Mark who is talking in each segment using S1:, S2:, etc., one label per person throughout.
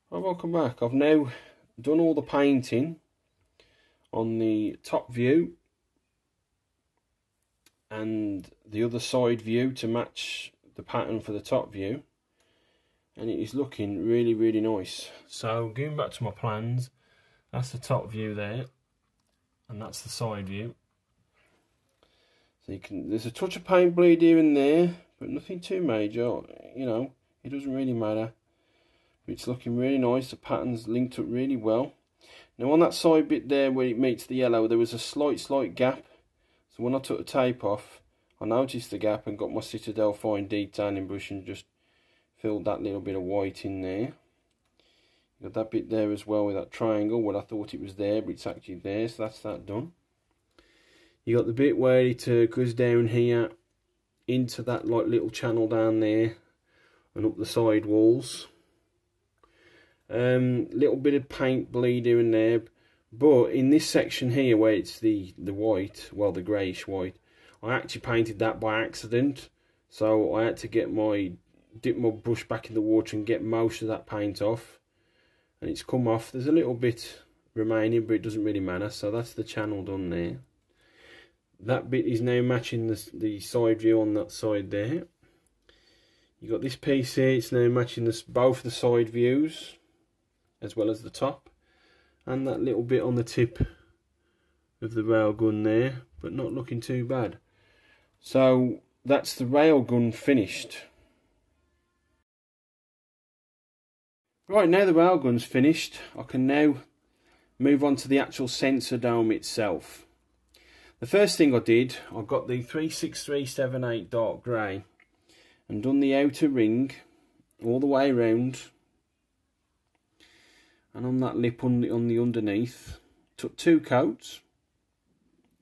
S1: Right, welcome back. I've now done all the painting on the top view and the other side view to match the pattern for the top view, and it is looking really nice. So going back to my plans, that's the top view there and that's the side view. So you can, there's a touch of paint bleed here and there, but nothing too major, you know, it doesn't really matter. It's looking really nice. The pattern's linked up really well. Now on that side bit there where it meets the yellow, there was a slight gap. So when I took the tape off, I noticed the gap and got my Citadel fine detailing brush and just filled that little bit of white in there. Got that bit there as well with that triangle. Well, I thought it was there, but it's actually there, so that's that done. You got the bit where it goes down here into that like little channel down there and up the side walls. Little bit of paint bleed here and there, but in this section here where it's the white, well, the greyish white, I actually painted that by accident, so I had to get dip my brush back in the water and get most of that paint off, and it's come off. There's a little bit remaining, but it doesn't really matter. So that's the channel done there. That bit is now matching the side view on that side there. You got this piece here, it's now matching both the side views as well as the top, and that little bit on the tip of the railgun there, but not looking too bad. So that's the railgun finished. Right, now the railgun's finished, I can now move on to the actual sensor dome itself. The first thing I did, I got the 36378 dark grey and done the outer ring all the way around, and on that lip on the underneath. Took 2 coats,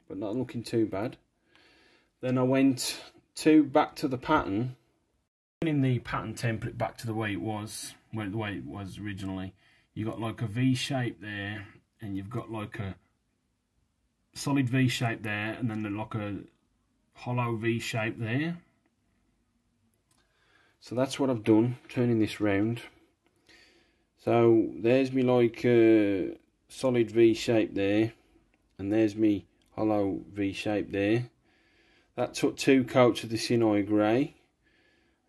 S1: but not looking too bad. Then I went back to the pattern, in the pattern template back to the way it was, the way it was originally. You got like a V shape there, and you've got like a solid V shape there, and then like a hollow V shape there. So that's what I've done, turning this round. So there's me like solid V shape there, and there's me hollow V shape there. That took 2 coats of the Sinai grey,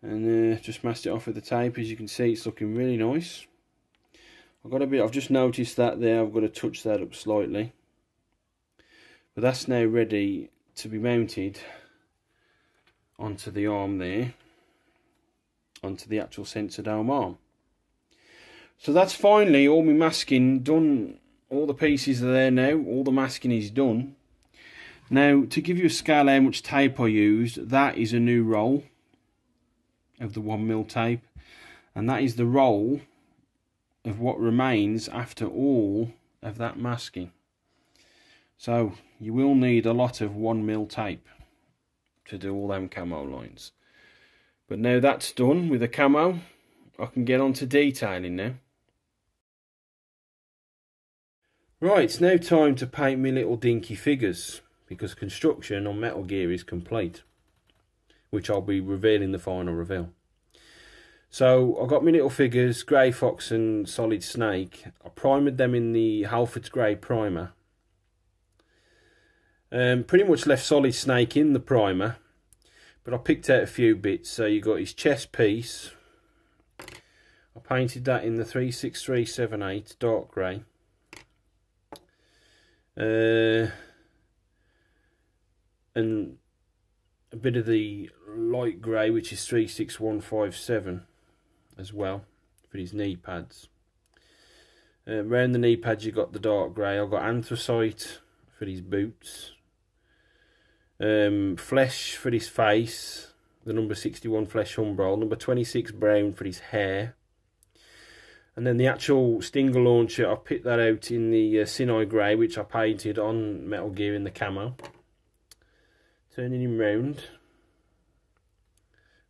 S1: and just masked it off with the tape. As you can see, it's looking really nice. I've just noticed that there, I've got to touch that up slightly. But that's now ready to be mounted onto the arm there, onto the actual sensor dome arm. So that's finally all my masking done. All the pieces are there now, all the masking is done. Now, to give you a scale how much tape I used, that is a new roll of the 1mm tape, and that is the roll of what remains after all of that masking. So you will need a lot of 1mm tape to do all them camo lines. But now that's done with the camo, I can get on to detailing now. Right, it's now time to paint me little dinky figures, because construction on Metal Gear is complete, which I'll be revealing the final reveal. So I got my little figures, Grey Fox and Solid Snake. I primed them in the Halfords Grey primer. Pretty much left Solid Snake in the primer, but I picked out a few bits. So you got his chest piece. I painted that in the 36378 dark grey. And a bit of the light grey, which is 36157 as well, for his knee pads. Around the knee pads you got the dark grey. I've got anthracite for his boots, flesh for his face, the number 61 flesh umbrella, number 26 brown for his hair. And then the actual Stinger launcher, I picked that out in the Sinai grey, which I painted on Metal Gear in the camo. Turning him round.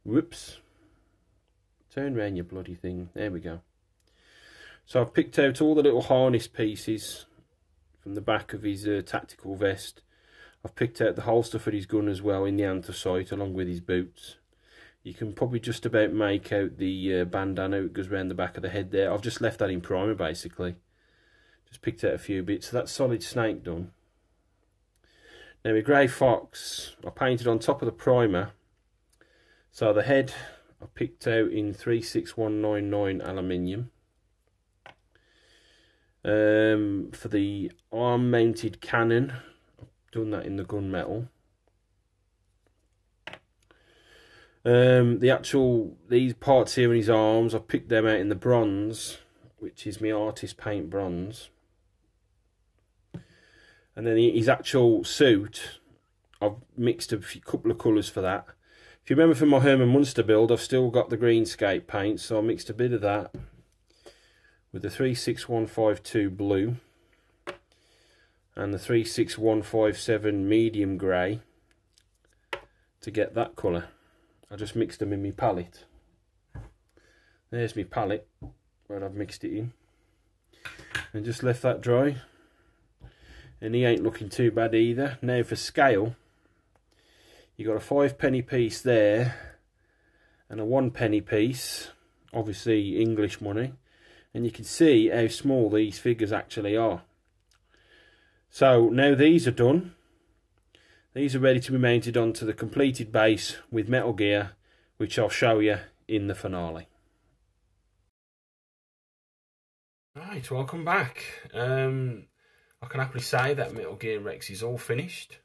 S1: Whoops. Turn round, you bloody thing. There we go. So I've picked out all the little harness pieces from the back of his tactical vest. I've picked out the holster for his gun as well in the anthracite, along with his boots. You can probably just about make out the bandana. It goes around the back of the head there. I've just left that in primer basically. Just picked out a few bits. So that's solid snake done. Now with grey fox, I painted on top of the primer. So the head I picked out in 36199 aluminium. For the arm mounted cannon, I've done that in the gunmetal. These parts here in his arms, I picked them out in the bronze, which is my artist paint bronze. And then his actual suit, I've mixed a couple of colours for that. If you remember from my Herman Munster build, I've still got the greenscape paint, so I mixed a bit of that with the 36152 blue and the 36157 medium grey to get that colour. I just mixed them in my palette. There's my palette where I've mixed it in, and just left that dry, and he ain't looking too bad either. Now for scale, you got a 5p piece there and a 1p piece, obviously English money, and you can see how small these figures actually are. So now these are done. These are ready to be mounted onto the completed base with metal gear, which I'll show you in the finale. Right, welcome back. I can happily say that Metal Gear Rex is all finished.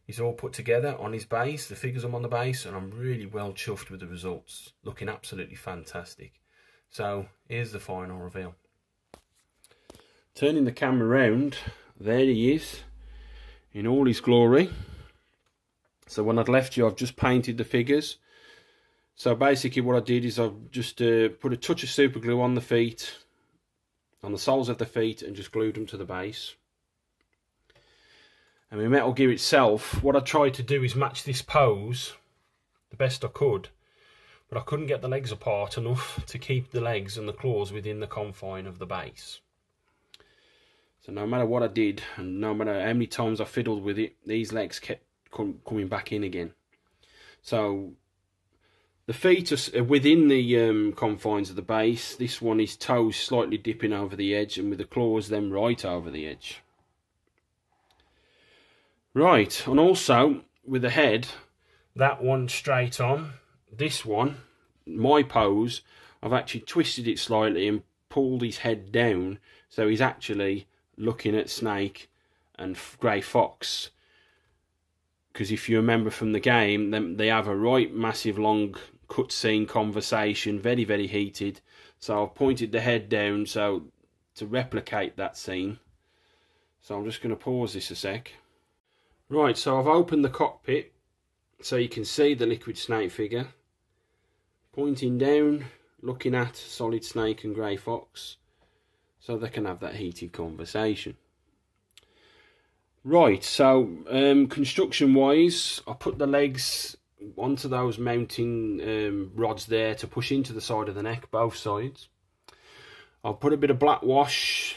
S1: He's all put together on his base, the figures are on the base, and I'm really well chuffed with the results. Looking absolutely fantastic. So here's the final reveal. Turning the camera around, there he is in all his glory. So when I'd left you, I've just painted the figures. So basically what I did is I've just put a touch of super glue on the feet, on the soles of the feet, and just glued them to the base. And with Metal Gear itself, what I tried to do is match this pose the best I could, but I couldn't get the legs apart enough to keep the legs and the claws within the confine of the base. So no matter what I did, and no matter how many times I fiddled with it, these legs kept coming back in again. So the feet are within the confines of the base. This one is toes slightly dipping over the edge, and with the claws then right over the edge. Right, and also with the head, that one straight on. This one, my pose, I've actually twisted it slightly and pulled his head down, so he's actually looking at Snake and Grey Fox. Because if you remember from the game, they have a right massive long cutscene conversation, very, very heated. So I've pointed the head down so to replicate that scene. So I'm just going to pause this a sec. Right, so I've opened the cockpit so you can see the Liquid Snake figure. Pointing down, looking at Solid Snake and Grey Fox, so they can have that heated conversation. Right, so construction wise, I put the legs onto those mounting rods there to push into the side of the neck, both sides. I'll put a bit of black wash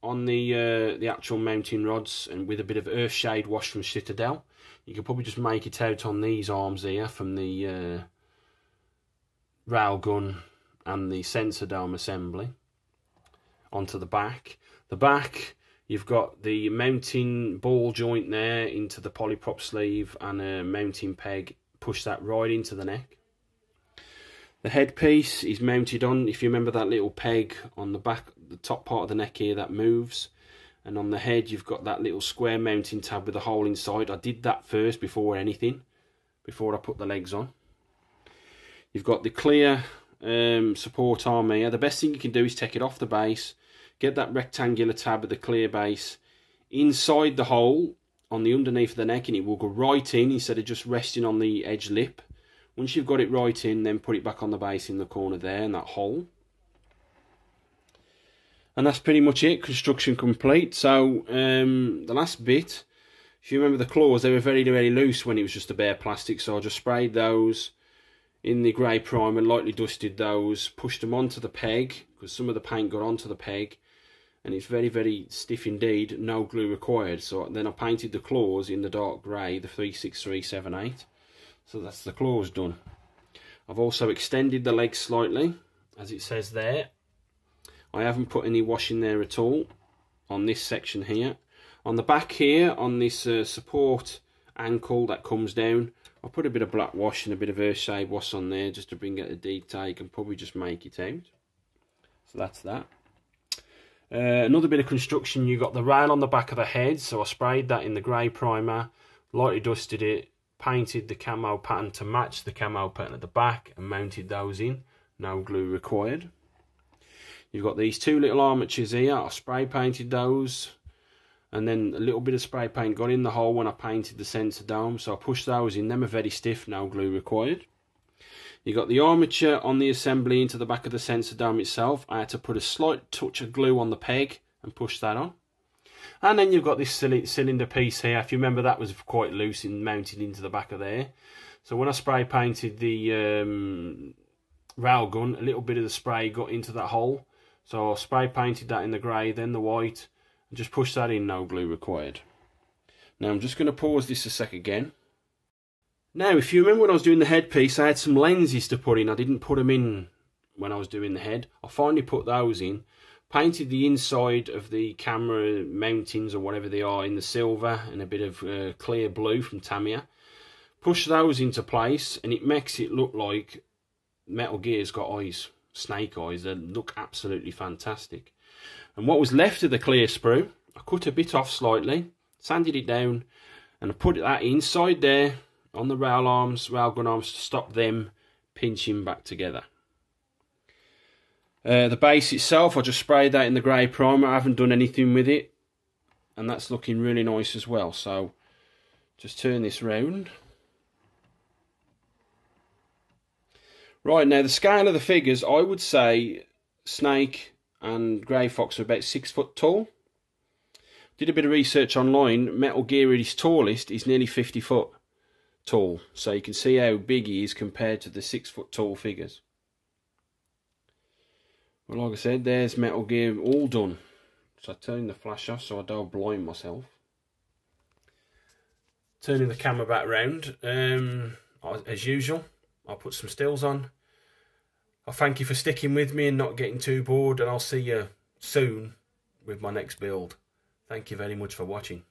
S1: on the actual mounting rods, and with a bit of Earthshade wash from Citadel. You can probably just make it out on these arms here from the railgun and the sensor dome assembly onto the back. The back, you've got the mounting ball joint there into the polyprop sleeve and a mounting peg. Push that right into the neck. The headpiece is mounted on, if you remember that little peg on the back, the top part of the neck here that moves. And on the head you've got that little square mounting tab with a hole inside. I did that first before anything, before I put the legs on. You've got the clear support arm here. The best thing you can do is take it off the base, get that rectangular tab with the clear base inside the hole on the underneath of the neck, and it will go right in instead of just resting on the edge lip. Once you've got it right in, then put it back on the base in the corner there in that hole. And that's pretty much it, construction complete. So the last bit, if you remember the claws, they were very, very loose when it was just a bare plastic, so I just sprayed those in the grey primer, lightly dusted those, pushed them onto the peg, because some of the paint got onto the peg, and it's very, very stiff indeed, no glue required. So then I painted the claws in the dark grey, the 36378. So that's the claws done. I've also extended the legs slightly, as it says there. I haven't put any wash in there at all on this section here. On the back here, on this support ankle that comes down, I'll put a bit of black wash and a bit of Earthshade wash on there just to bring out the detail. You can probably just make it out. So that's that. Another bit of construction, you got the rail on the back of the head, so I sprayed that in the grey primer, lightly dusted it, painted the camo pattern to match the camo pattern at the back and mounted those in. No glue required. You've got these two little armatures here, I spray painted those, and then a little bit of spray paint got in the hole when I painted the sensor dome, so I pushed those in. Them are very stiff, no glue required. You got the armature on the assembly into the back of the sensor dome itself. I had to put a slight touch of glue on the peg and push that on. And then you've got this cylinder piece here. If you remember, that was quite loose and mounted into the back of there. So when I spray painted the railgun, a little bit of the spray got into that hole. So I spray painted that in the grey, then the white, and just push that in, no glue required. Now I'm just going to pause this a sec again. Now, if you remember when I was doing the headpiece, I had some lenses to put in. I didn't put them in when I was doing the head. I finally put those in. Painted the inside of the camera mountings or whatever they are in the silver and a bit of clear blue from Tamiya. Push those into place and it makes it look like Metal Gear's got eyes, snake eyes. They look absolutely fantastic. And what was left of the clear sprue, I cut a bit off slightly, sanded it down, and I put that inside there on the railgun arms to stop them pinching back together. The base itself, I just sprayed that in the grey primer. I haven't done anything with it, and that's looking really nice as well. So just turn this round. Right, now the scale of the figures, I would say Snake and Grey Fox are about 6 foot tall. Did a bit of research online. Metal Gear at his tallest is nearly 50 foot tall, so you can see how big he is compared to the 6 foot tall figures. Well, like I said, there's Metal Gear all done. So I turn the flash off so I don't blind myself. Turning the camera back round, as usual, I'll put some stills on. I thank you for sticking with me and not getting too bored, and I'll see you soon with my next build. Thank you very much for watching.